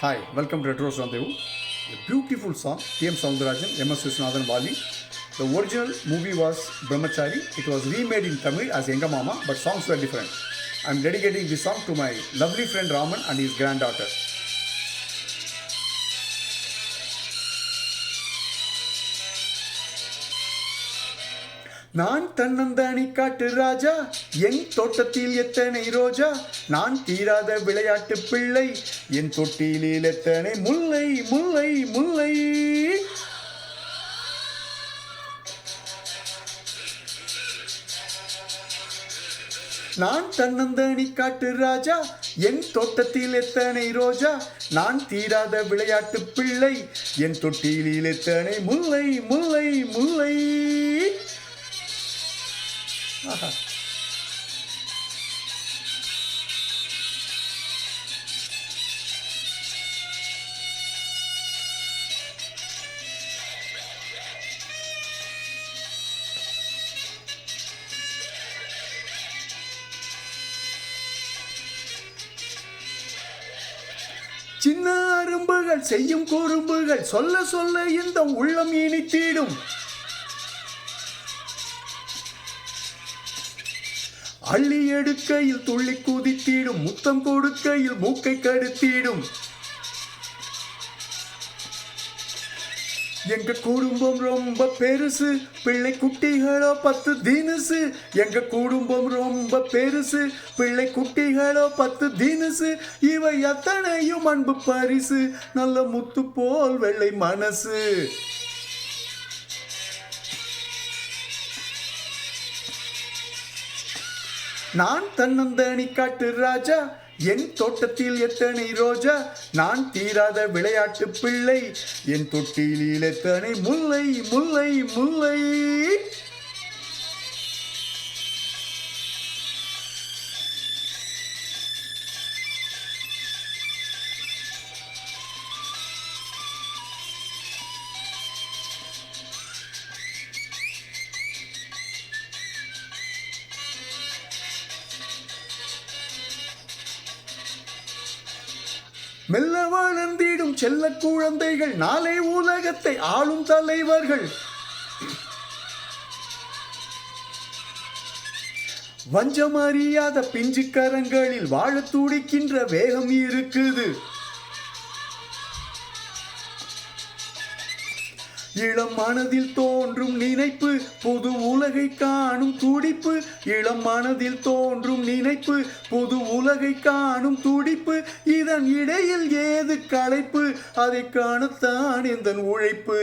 Hi, welcome to Retro Rendezvous. A beautiful song, T.M. Soundarajan, M.S. Viswanathan Bali. The original movie was Brahmachari. It was remade in Tamil as Enga Mama, but songs were different. I am dedicating this song to my lovely friend Raman and his granddaughter. நான் தன்னந்தானி காட்டு ராஜா என் தோட்டத்தில் எத்தனை ரோஜா நான் தீராத விளையாட்டு பிள்ளை என் தொட்டிலில் எத்தனை முல்லை முல்லை முல்லை நான் தன்னந்தானி காட்டு ராஜா என் தோட்டத்தில் எத்தனை ரோஜா நான் தீராத விளையாட்டு பிள்ளை என் தொட்டிலில் எத்தனை முல்லை முல்லை முல்லை. சின்ன அரும்புகள் செய்யும் குறும்புகள் சொல்ல சொல்ல இந்த உள்ளம் இனித்திடும். அள்ளி எடுக்கையில் துள்ளி குதித்திடும், முத்தம் கொடுக்கையில் மூக்கை கடுத்திடும். எங்க குடும்பம் ரொம்ப பெருசு, பிள்ளை குட்டிகளோ 10 தினுசு. எங்க குடும்பம் ரொம்ப பெருசு, பிள்ளை குட்டிகளோ 10 தினுசு. இவை அத்தனையும் அன்பு பரிசு, நல்ல முத்து போல் வெள்ளை மனசு. நான் தன்னந்தானி காட்டு ராஜா என் தோட்டத்தில் எத்தனை ரோஜா நான் தீராத விளையாட்டு பிள்ளை என் தொட்டிலில் எத்தனை முல்லை முல்லை முல்லை. மெல்ல வளர்ந்திடும் செல்ல குழந்தைகள் நாளை உலகத்தை ஆளும் தலைவர்கள். வஞ்சம் அறியாத பிஞ்சு கரங்களில் வாழ துடிக்கின்ற வேகம் இருக்குது. இளம் மனதில் தோன்றும் நினைப்பு புது உலகை காணும் துடிப்பு. இளம் மனதில் தோன்றும் நினைப்பு புது உலகை காணும் துடிப்பு. இதன் இடையில் ஏது களைப்பு, அதை காணத்தான் இந்த உழைப்பு.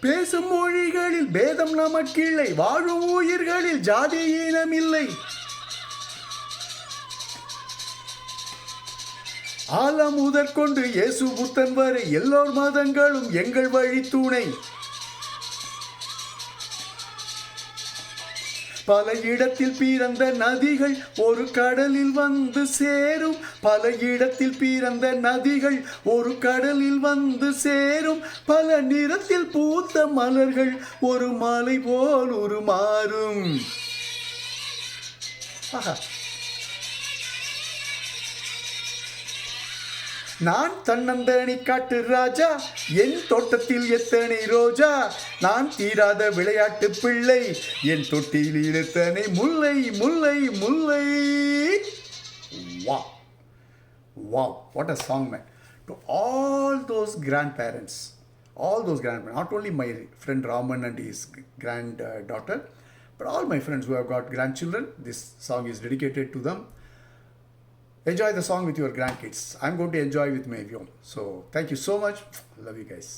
பேசும் மொழிகளில் பேதம் நமக்கில்லை, வாழும் உயிர்களில் ஜாதி இனமில்லை. ஆலம் முதற்கொண்டு இயேசு புத்தன் வரை எல்லோர் மதங்களும் எங்கள் வழி துணை. பல இடத்தில் பிறந்த நதிகள் ஒரு கடலில் வந்து சேரும். பல இடத்தில் பிறந்த நதிகள் ஒரு கடலில் வந்து சேரும். பல நிறத்தில் பூத்த மலர்கள் ஒரு மாலை போல் உருமாறும். நான் தன்னந்தானி காட்டு ராஜா என் தோட்டத்தில் எத்தனை ரோஜா நான் தீராத விளையாட்டு பிள்ளை என் தொட்டியில் எத்தனை முல்லை முல்லை முல்லை. Wow, wow, what a song, man. To all those grandparents, not only my friend Raman and his granddaughter, but all my friends who have got grandchildren, this song is dedicated to them. Enjoy the song with your grandkids. I'm going to enjoy with my own. So thank you so much. Love you guys.